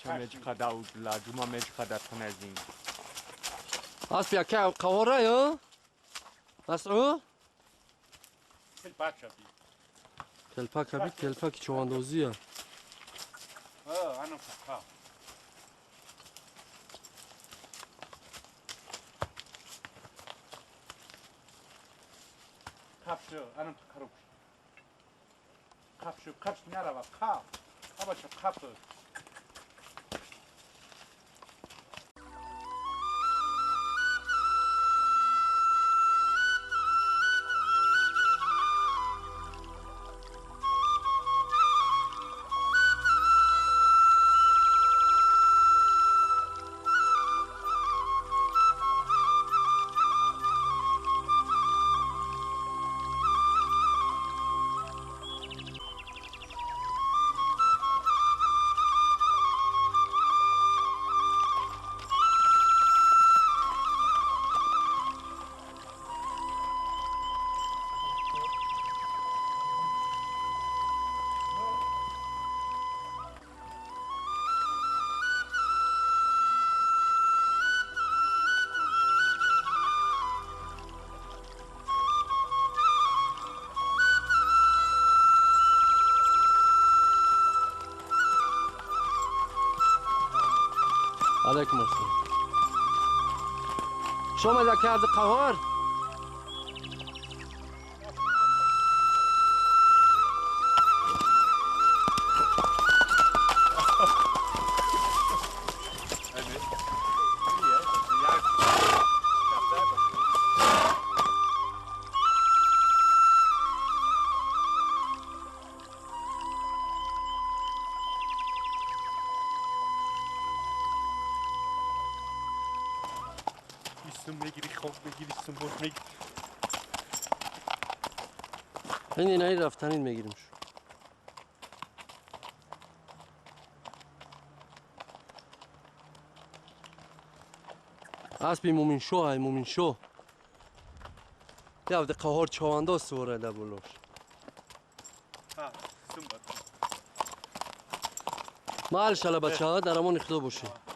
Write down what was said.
چه میچ خدا و لاجوما میچ خدا تنازین از بیا که قواره یا مسعود تلپا چپی تلپا کبی تلپا کی چواندوزیه انا فقط kapşı, anam tıkarıp. Kapşı ne araba? Kap. Ama çok kapı. علیکم السلام شما در کرد قوار میگیری خوب میگیری سنبول میگیری اینی رفتنین میگیریم شو اسبی مومین شو های مومین شو یا ده قهار چوانده سوره ده بلوش ها سنبول مال شلا بچه ها در امون اخدا باشه